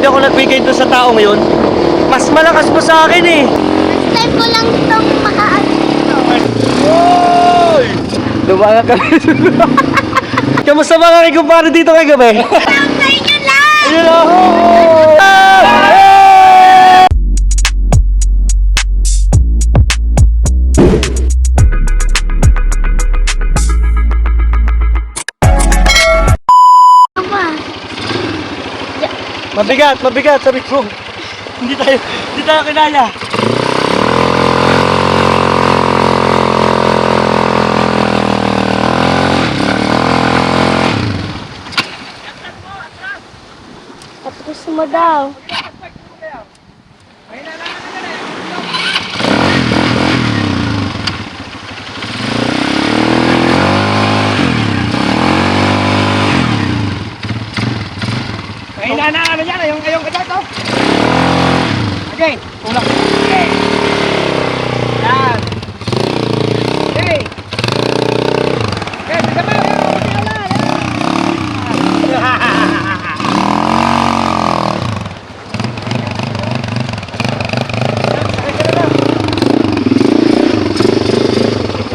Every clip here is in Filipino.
hindi ako nagbigay doon sa taong yun, mas malakas mo sa akin eh. First time ko lang itong makaano dito. Oy! Lumaga kami. Kamusta mga kikumpare dito kay gabi? Shout sa inyo lang! Ayun ako! Mabigat, sabi ko. Hindi tayo kinaya. Tapos mo daw. Mahina na ano yan, yung kagat to. Okay, tulak. Okay. Yan. Okay. Okay, bisa ba?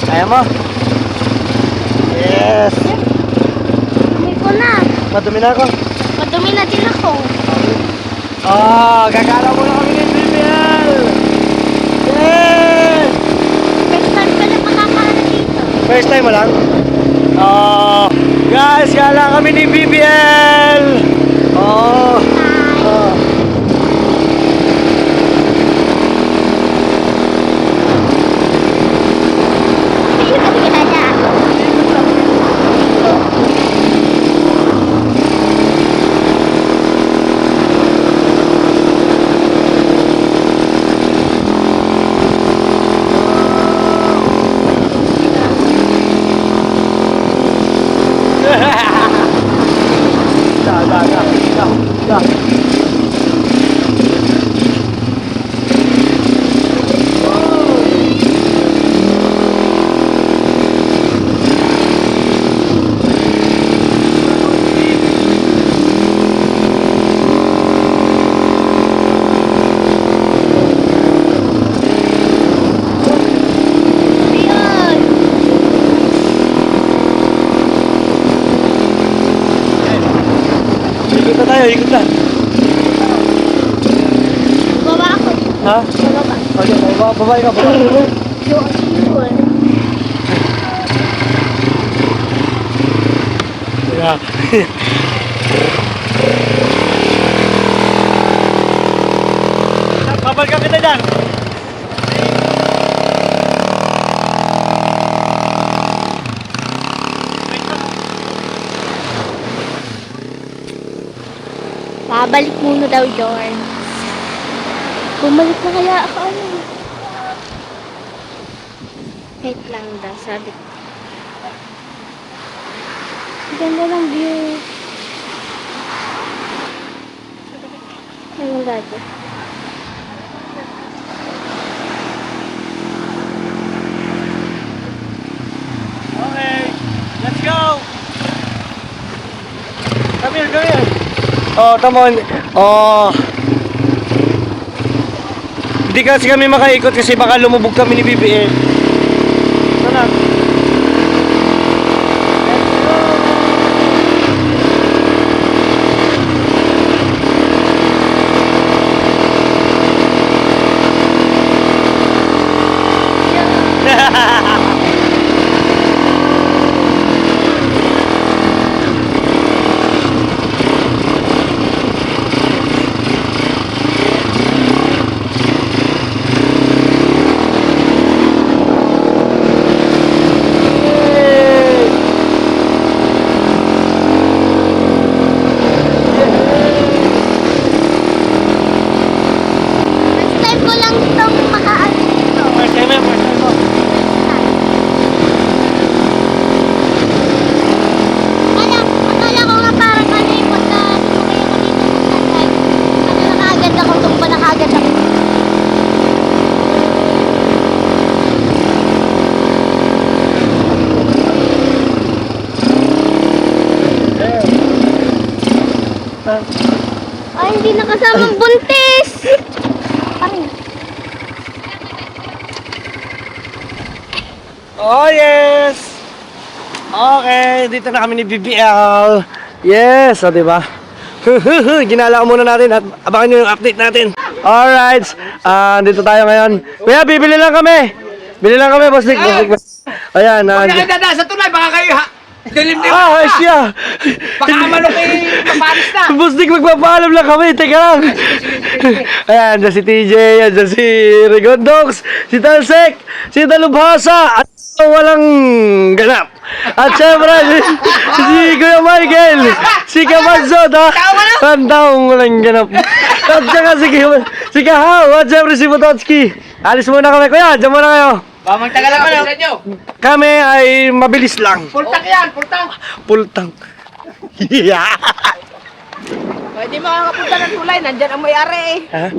Kaya mo? Yes! Dumi ko na. Madumi na ako. Madumi na din ako. Gagala mo na kami ng BBL! Yes! First time ko lang makakaano dito. First time mo lang? Guys, gala kami ni BBL! Ayun ang ginaya. Ayun. Ikot na. Baba ako. Ha? Baba. Okay, babae ka. Yun. Yeah. Babal ka kita dyan. Babalik muna daw, Jorn. Bumalik na kaya ako, ano? Wait lang daw, sabi ko. Ganda ng view. Anong dati? Okay, let's go! Come here. Come on. Hindi kasi kami makaikot kasi baka lumubog kami ni BBL. Sana. nakasamang buntis! Aray. Oh, yes! Okay, dito na kami ni BBL. Yes, o, diba? Ginala ko muna natin at abangan nyo yung update natin. Alright, dito tayo ngayon. Kuya, bibili lang kami. Bili lang kami, boss Nick. Ayan, Huwag na kayo dadaan sa tulay, baka kayo dilim-dim. siya. Baka manok kayo paparis na. Boss Nick, magpapaalam lang kami. Teka lang. Ayan, dyan si TJ, ayan dyan si Rigondox, si Talsek, si Dalubhasa, at walang ganap. At syempre, si Kuya Michael, si Kamanzot, ha? Tantaong walang ganap. At saka si Kahaw, at syempre si Butotski. Alis muna kami, Kuya, dyan muna kayo. Magtagal ako sa inyo. Kami ay mabilis lang. Pultang yan, pultang. Pultang. Yeah. Pwede makakapunta ng tulay, nandyan ang may-ari eh. Ha?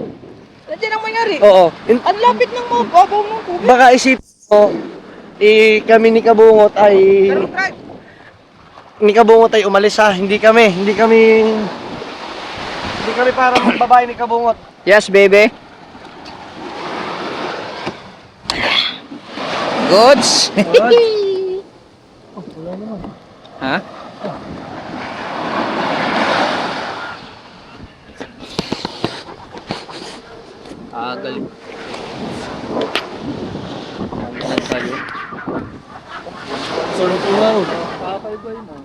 Nandyan ang may-ari. Oo. Ang lapit ng mga babaw ng tubig. Baka isip ko, kami ni Kabungot ay... Pero try. Ni Kabungot ay umalis ha. Hindi kami para magbabae ni Kabungot. Yes, baby. Goods. Ha? Galing. Sarap umaw. Kakaiba yun ah.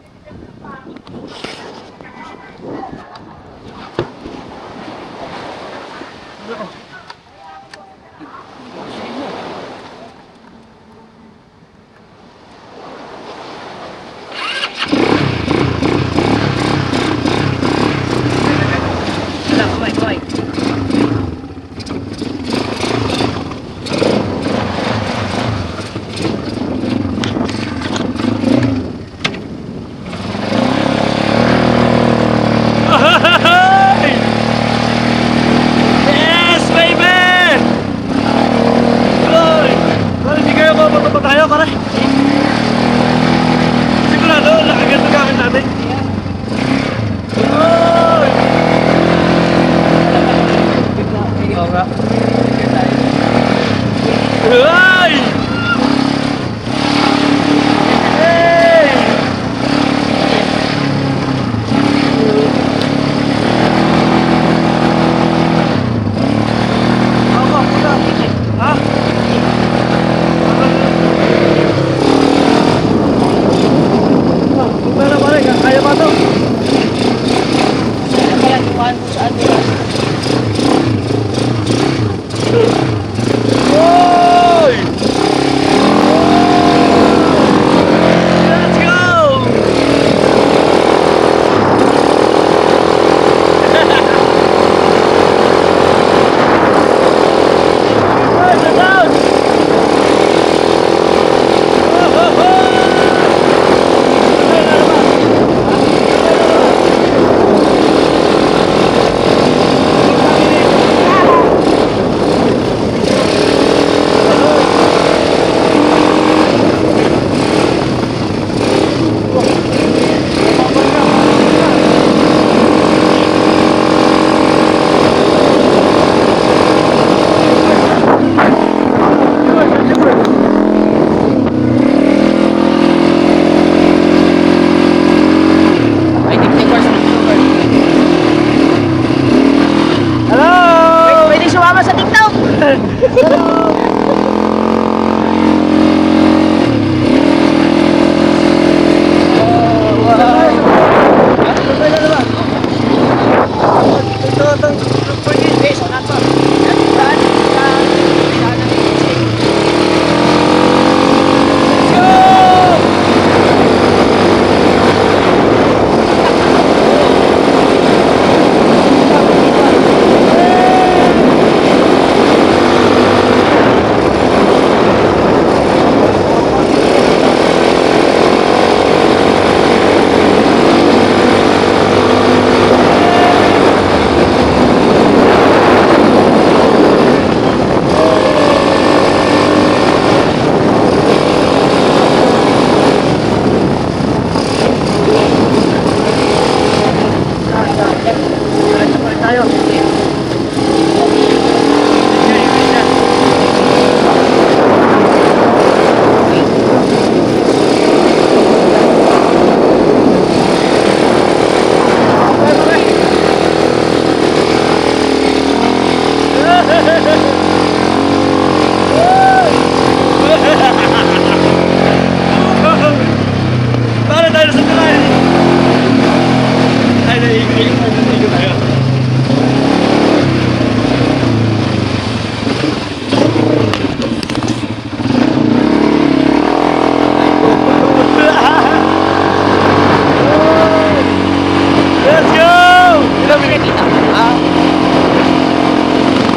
Yes, baby! Tuloy! Pare, hindi kayo mapunta pa tayo, pare. Sigurado, nakaganto gamit natin. Tuloy! Oo nga. Tuloy! Hey! Ako, puta. Ha? Pero pare, kaya ba ito? Kaya tumahan ko saan nila. Oy! Let's go! Hey, sit down! Oh, oh, oh! Ay, tignan ko sa sugar. Hello! Pwede sumama sa TikTok.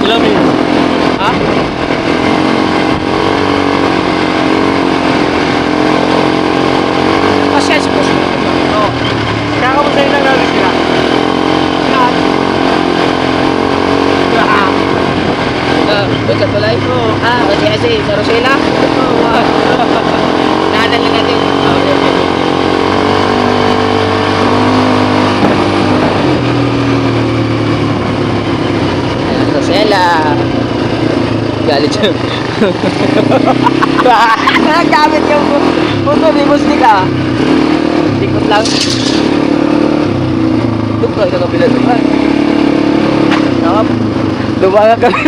Ilang minutes? Ha? Kasi si boss mo. Oo. Kakamustahin lang namin sila. Doon sa tulay? Oo. Kasi sa Rosela? Nadal lang natin. Rosela. Galit siya. Gamit yung motor ni Mustik ah. Ikot lang. Doon ka sa kapila doon. Nakap. Lumangan kami.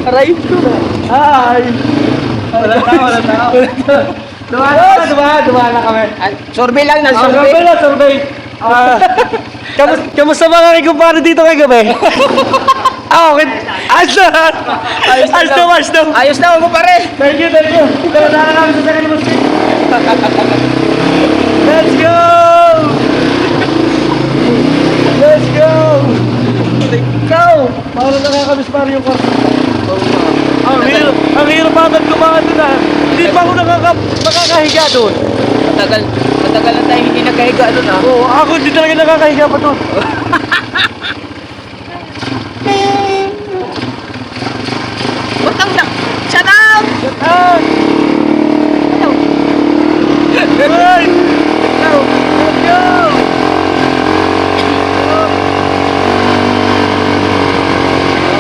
Aray ko. Hi! Wala tao. Dumaan na kami. Survey lang na, Survey survey. na, survey. Kamusta mga kikumpare dito kay gabi? Okay. Ayos na! Ayos na! Ayos na mo pare. Thank you. Tara na namin sa second musik. Let's go! Ikaw! Para nakakamiss pa rin yung kwarto. Ang hirap agad kumakan doon ah. Hindi pa ako nakakahiga doon. Matagal na tayo hindi nagkahiga doon ah. Oo, ako hindi talaga nakakahiga pa doon. Butang na. Shut up! Ah! Hey! Let's go!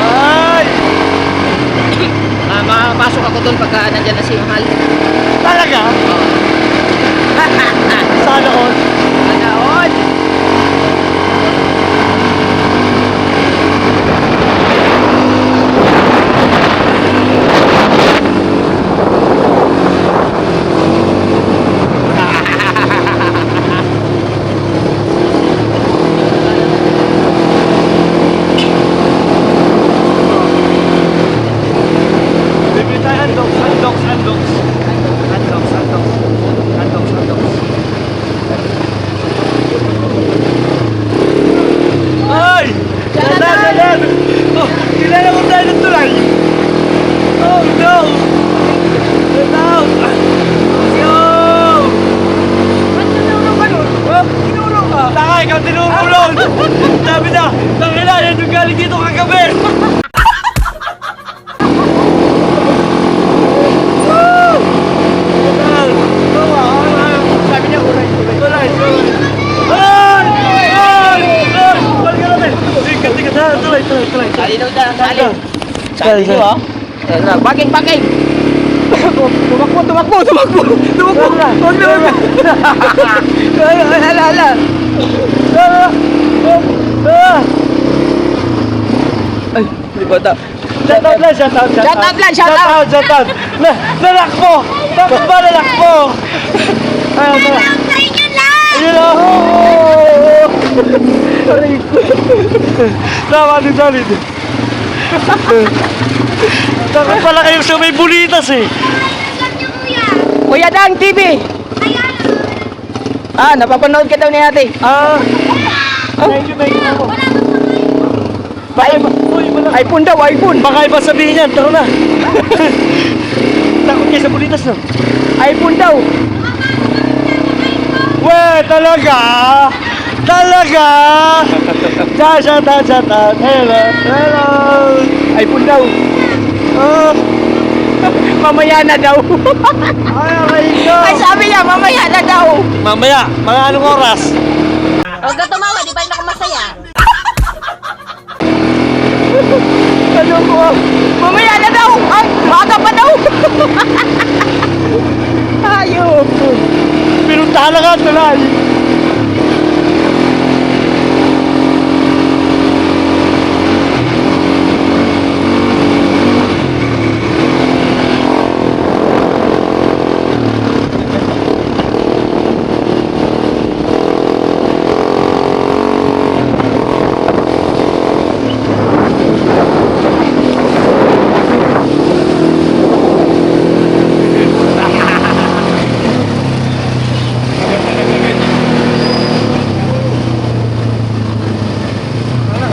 Ay! Makakapasok ako doon pagka nandyan na si Mahal. Talaga? Sana all. Ganaon! Bibili tayo handogs. Ay! Dadan! Oh, kilala mo tayo ng tulay. Oh no! Get out! Yo! Ba't tinulong ka doon? Tinulong ka? Taka, ikaw tinulong! Sabi na, tangina, yan yung galing dito kagabi! Sabi niya, uray. Tulay! Ay! Balik ka natin! Tikat! Tulay! Sali daw dyan, sali. Sali, Sali niyo ah. Baking! Tumakbo! Hala. Ay, di ba ta? Shout out lang! Shout out! Nalakbo! Bakit ba nalakbo? Ayun na! Ayun na! Solid! Bakit pala kayong sa may bulitas eh? Kuya Dang TV! Napapanood ka daw ni ate. Thank you po. iPhone daw, iPhone. Baka iba sabihin yan, tara na. Takot kayo sa bulitas no? iPhone daw. Weh, talaga? Shout out. Hello. iPhone daw. Mamaya na daw. Ay, Ay, sabi niya, mamaya na daw. Mamaya, mga anong oras? Huwag ka tumawa, di ba yun ako masaya? Ano ko? Mamaya na daw. Ay, maaga pa daw. Ayop. Pinuntahan na nga tulay.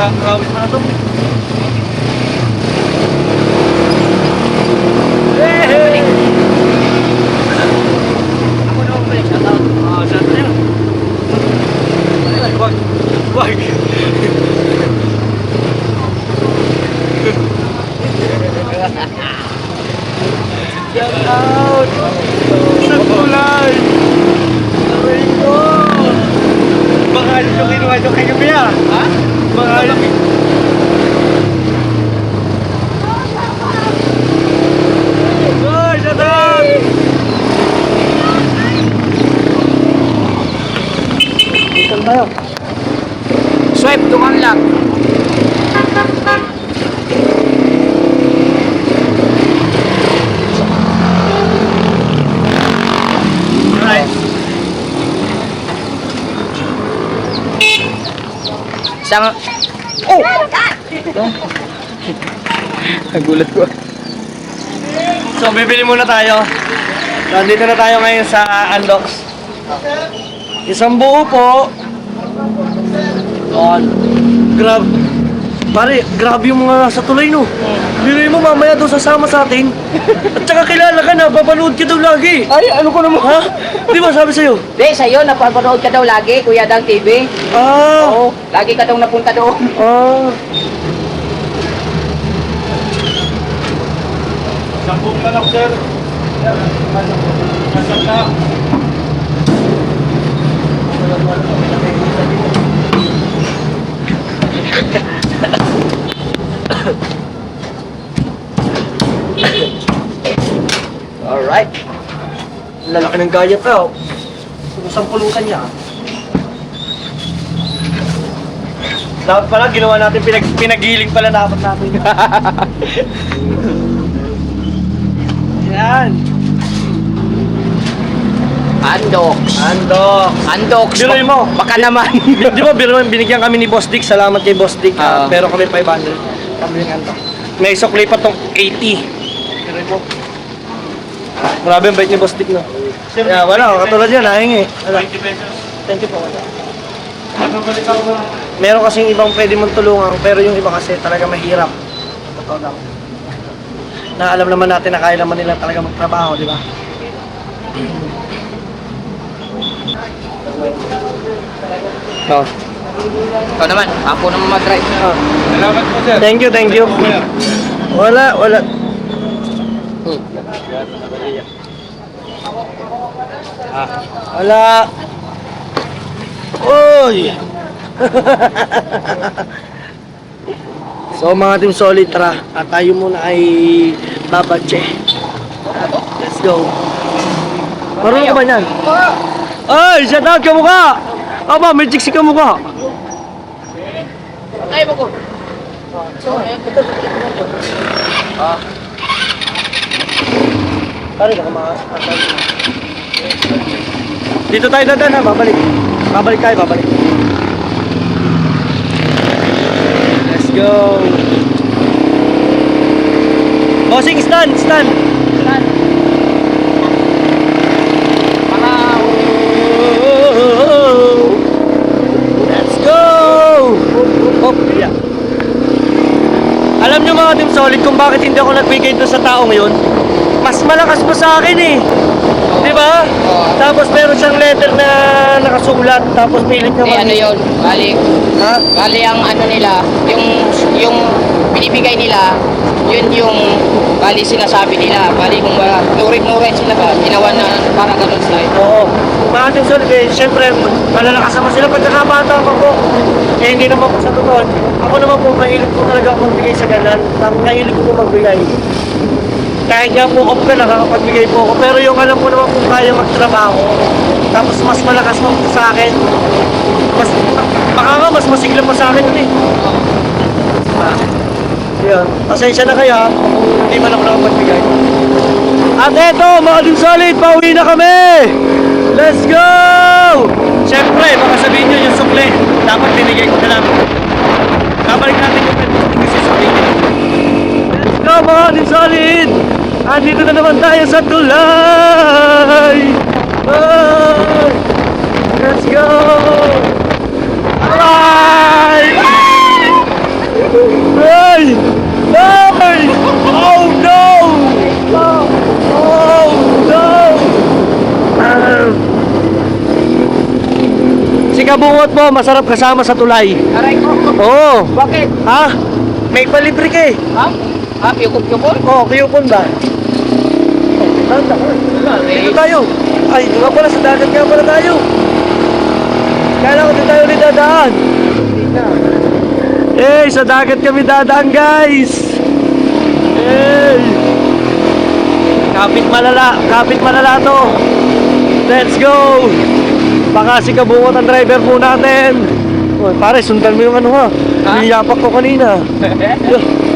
Nakakawit pa na to. Hey! Ako naman pala, shout out. Shout na yun. Wag. Wag. Shout out! Sa kulay! Aray ko! Baka ano yung kinuha nyo kayo kaya? Ha? Baka ano Hoy! Shout out! Saan tayo? Swipe, duman lang. Alright. Isang... Oh! Nagulat ko. So, bibili muna tayo. Nandito na tayo ngayon sa Unlocks. Isang buo po. On. Grab. Pare, grabe yung mga nasa tulay, no? Bili mo mamaya daw sasama sa atin. At saka kilala ka na, papanood ka daw lagi. Ay, ano ko naman? Ha? Di ba sabi sa'yo? Di, sa'yo, napapanood ka daw lagi, Kuya Dang TV. Ah. Oo, lagi ka daw napunta doon. Ah. Sambong manok, sir. Masang na. Alright. Lalaki ng gayat ka, oh. Isang pulutan niya. Dapat pala, ginawa natin, pinagiling pala dapat natin. Yan. Andox. Ando. Andox. Biruin mo. Baka naman. Di ba, binigyan kami ni Boss Dick. Salamat kay Boss Dick. Pero kami 500. Kami yung ando. May isokli pa tong 80. Biruin mo. Grabe ang bait ni Boss Dick, no? Yeah, wala. Katulad yan, nahingi. Wala. 20 pesos. Thank you po. Wala. Ano balik ako? Meron kasing ibang pwede mong tulungan, pero yung iba kasi talaga mahirap. Totoo lang. Na alam naman natin na kaya naman nila talaga magtrabaho, di ba? Oh. Ikaw naman, ako naman mag-drive. Ah. Salamat po, sir. Thank you, thank you. Wala. Wala. Oy! So mga team solid, tara. At tayo muna ay babadje. Let's go. Marunong ka ba niyan? Ay, shout out ka mukha! Aba, may chiksi ka mukha. Ay, bako. Pare, baka makasakal. Dito tayo dadaan ha, babalik. Babalik tayo, babalik. Let's go. Bossing, stand. Let's go! Oh, yeah. Alam nyo mga team solid kung bakit hindi ako nagbigay doon sa taong yun? Mas malakas pa sa akin eh. Di ba? Tapos meron siyang letter na nakasulat. Tapos pilit Eh, naman. ano yun? Bali, Ha? bali ang ano nila, yung binibigay nila, yun yung bali sinasabi nila. Bali kung ba, nurit sila ba, ginawa na para ganun sila. Oo. Mga team solid eh, syempre, malalakas naman sila pagkakabata pa po. Eh, hindi naman po sa totoo. Ako naman po, mahilig po talaga ako magbigay sa ganan. Mahilig ko po magbigay. Kahit nga po off ka, nakakapagbigay po ako. Pero yung alam ko naman kung kaya magtrabaho, tapos mas malakas mo sa akin, baka nga mas masigla pa sa akin yun eh. Yan. Pasensya na kaya kung hindi man ako nakapagbigay. At eto, mga team solid, pauwi na kami! Let's go! Siyempre, baka sabihin nyo yung sukle, dapat binigay ko na lang. Babalik natin yung kasi sukle nyo. Let's go, mga team solid! Andito na naman tayo sa tulay! Oh! Let's go! Alright! kabungot mo, masarap kasama sa tulay. Aray ko. Oo. Bakit? Ha? May palibre ka eh. Ha? Ha? Piyukop-piyukop? Oo, kiyupon ba? Tanda ko. Dito tayo. Ay, ito nga pala, sa dagat nga pala tayo. Kaya ko dito tayo ulit dadaan. Eh, sa dagat kami dadaan, guys. Eh. Kapit malala to. Let's go. Baka si Kabungot ang driver po natin. Oy, pare, sundan mo yung ano ha. Yung yapak ko kanina.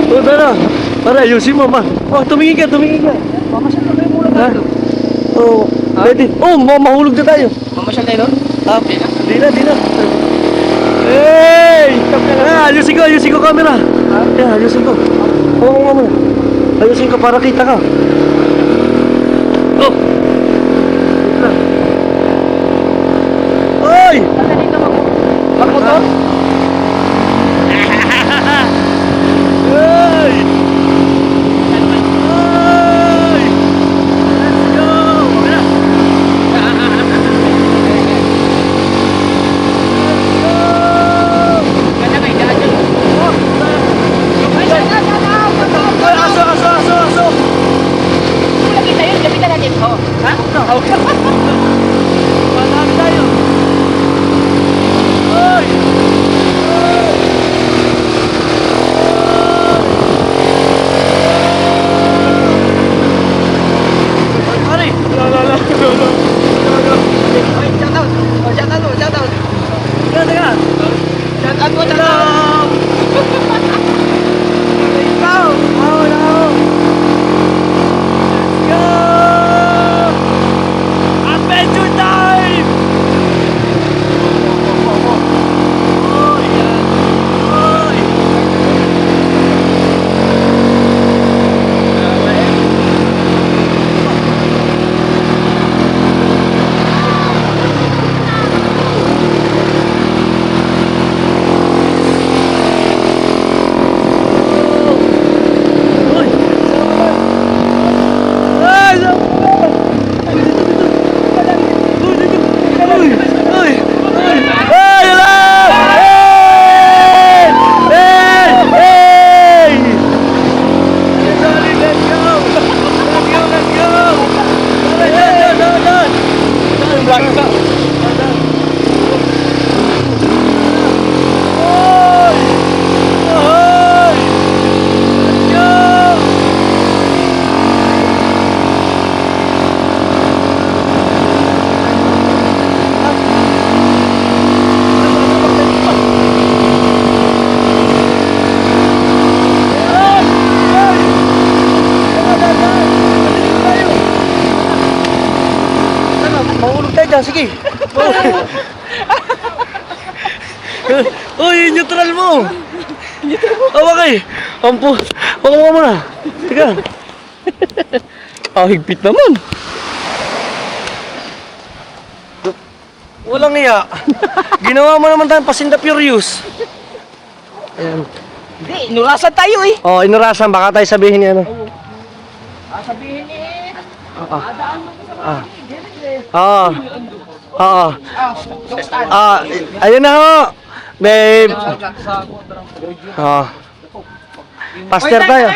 Sundan na. Pare, ayusin mo ma. Oh, tumingin ka. Mamasyal na tayo muna Ha? tayo. Oh, pwede. Oh, mahulog na tayo. Mamasyal tayo doon? Ha? Di na. Hey! Ayusin ko camera. Yeah, ayusin ko. Oo nga muna. Ayusin ko para kita ka. Oh! Oy! Saan dito magmotor? Hey! Ganda kayo, daan dyan. Aso! Kung nakita yun, gabitan natin. Oo. Ha? Okay. Marami tayo. Oy! Pare! Ay, shout out. Oh, shout out. Teka. Shout out mo, shout out. Ikaw! Wala ako! Let's go! Adventure time! Oy! Oy! Uy! Ay! Uy! Uy! Ay! Ala! Hey! Hey! Hey! Let's go! Let's go! Doon! Oy! Oy! Let's go! Mahulog tayo dyan, sige. Uy, neutral mo. Hawa kay. Ampo. Huwag mo muna. Teka. Higpit naman. Walang iya. Ginawa mo naman tayong Fast and the Furious. Ayan. Hindi, inulasan tayo eh. Oh, inurasan. Baka tayo sabihin niya, ano. Sabihin eh. Ayun na ho. Babe. Pastor tayo.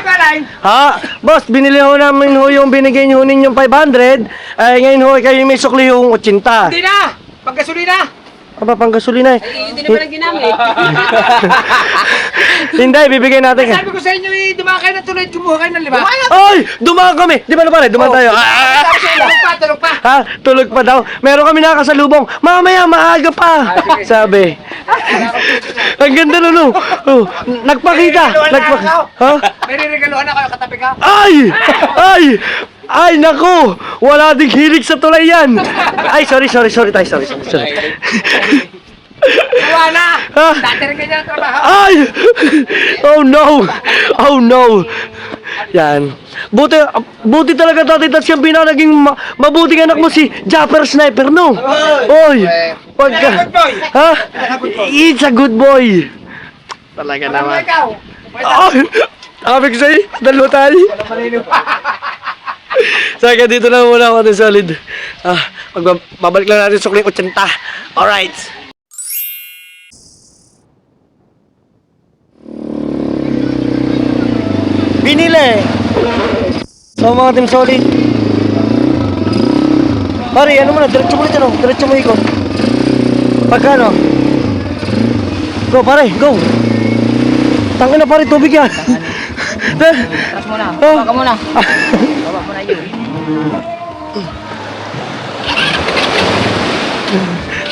Ha? Boss, binili ho namin ho yung binigay niyo ninyong 500. Ay, ngayon ho, kayo may sukli yung 80. Hindi na! Pagkasulina! Aba, pang gasolina eh. Hindi naman ang ginamit. Hindi, bibigay natin. Sabi ko sa inyo eh, dumaan kayo ng tulad, kumuha kayo ng 5. Ay! Dumaan kami! Di ba na pare? Dumaan tayo. Tulog pa. Ha? Tulog pa daw. Meron kami nakasalubong. Mamaya, maaga pa. Sabi. Ang ganda nun, no? Oh, nagpakita. Ha? May riregaluhan ako, katabi ka. Ay! Ay! Ay, naku! Wala ding hilig sa tulay yan. Ay, sorry tayo. Sorry. Gawa na! Ha? Dati rin kayo ng trabaho. Ay! Oh no! Yan. Buti talaga tatay at siyang naging mabuting anak mo si Japper Sniper, no? Oy! Pagka... Good boy. Ha? It's a good boy. Talaga Ano naman. ikaw? Ay! Sabi ko sa'yo, dalawa tayo. Saka dito na muna ako, solid. Babalik lang natin sa kling 80. Alright. Binili. So mga team solid. Pare, ano mo na, diretso mo dito, no? Diretso mo ikot. Pagkano? Go, pare, go. Tangin na pare, tubig yan. Taas mo na. Oh. Baba ka muna. Baba mo na yun.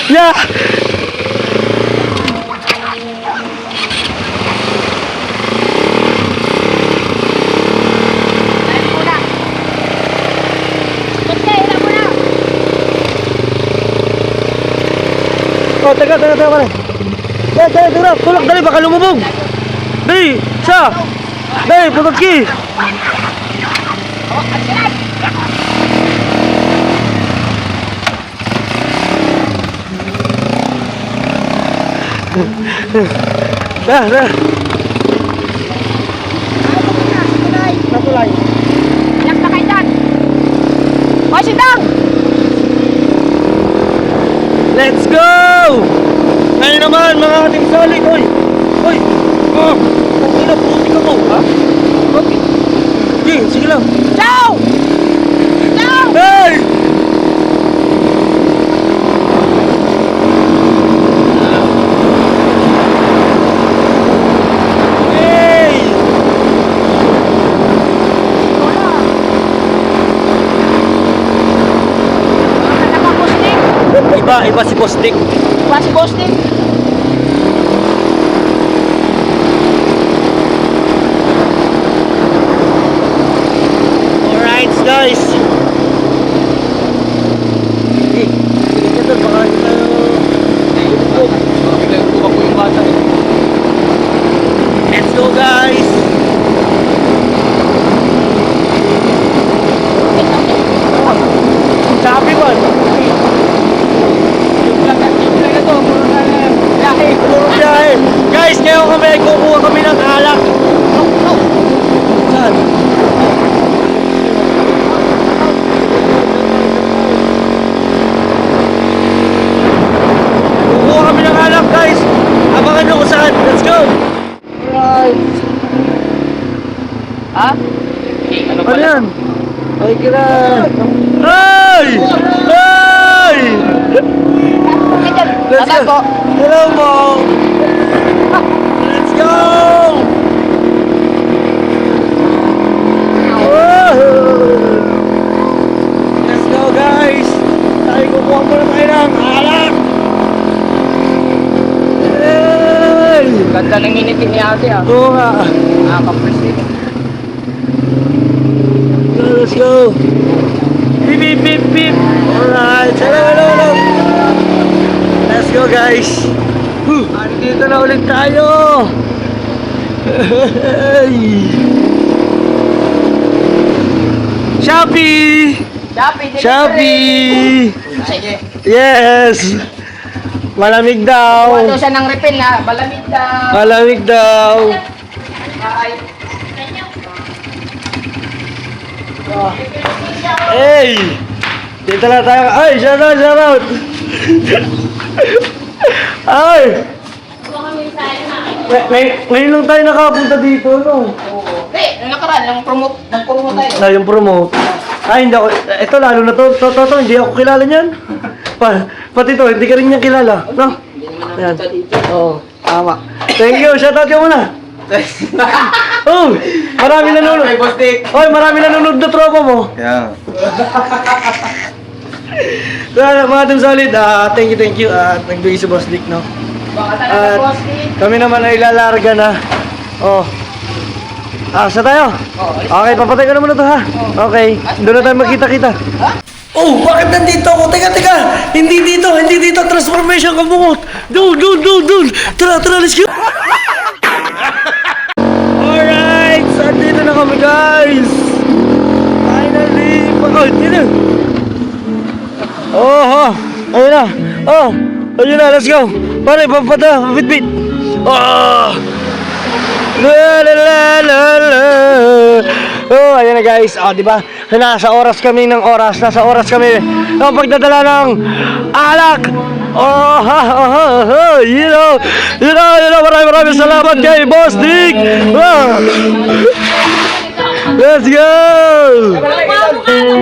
Yeah! Ayun muna. Kasi, hirap muna. Oh, taga, pare. Tulak, dali, baka lumubog. Dali, siya. Dali, putotki. Dah. Natulay. Ilang na kayo dyan. O, sitang! Let's go! Ngayon naman, mga ating solid. Oy! Oh! Ang ina, puti ka mo, ha? Okay. Sige lang. Ciao! Ciao! Hey! Hey! Ano ka, posting? Iba si Postik. Klase posting? Alright, guys. Ito, baka let's go, guys. Sabi ba? Puro biyahe. Guys, ngayon kami, kukuha kami ng alak. Saan? Kukuha kami ng alak, guys. Abangan nyo kung saan. Let's go! Alright. Ha? Okay, ano Ano pala? yan? Ay, kira. Ay! Ay! Let's Tata go. po. Hello mo. Let's go. Let's go, guys. Tayo kukuha muna tayo ng alak. Hey! Ganda ng initin ni ate ah. Oo nga. Nakaka-press din. Let's go. Beep, beep, beep, beep. Alright. Hello. Let's go, guys. Dito na ulit tayo. Hey. Shopee! Shopee! Sige. Yes! Malamig daw. Kuha daw siya ng refill na. Malamig daw. Malamig daw. Ay. Hey! Dito na tayo. Ay, shout out! Ay! Ngayon lang tayo nakapunta dito, no? Hey, nung nakaraan, nag-promote tayo. Na yung promote. Ay, hindi ako. Ito, lalo na to. To, hindi ako kilala niyan. Pati to, hindi ka rin niya kilala. No? Hindi naman Ayan. nakita dito. Oo, tama. Thank you. Shout out ka muna. Oh, marami nanonood. Hey, Boss Dick. Oy, marami nanonood na tropa mo. Yeah. Mga team solid, thank you. Nagbigay si Boss Dick, no? Baka At talaga boss ni. kami naman ay lalarga na. Oh. Sa tayo? Oh, Okay, papatay ko na muna to, ha? Okay, doon na tayo magkita-kita. Oh, bakit nandito ako? Teka. Hindi dito. Transformation ka bungot. Doon. Tara, let's go. Alright, so dito na kami, guys. Finally, pagod. Dito. Ayun na. Ayun na, let's go. Pare, bitbit. La. Ayan na, guys. Di ba? Nasa oras kami. Pagdadala ng alak. You know, maraming salamat kay Boss Dick. Let's go! Malaki, idol.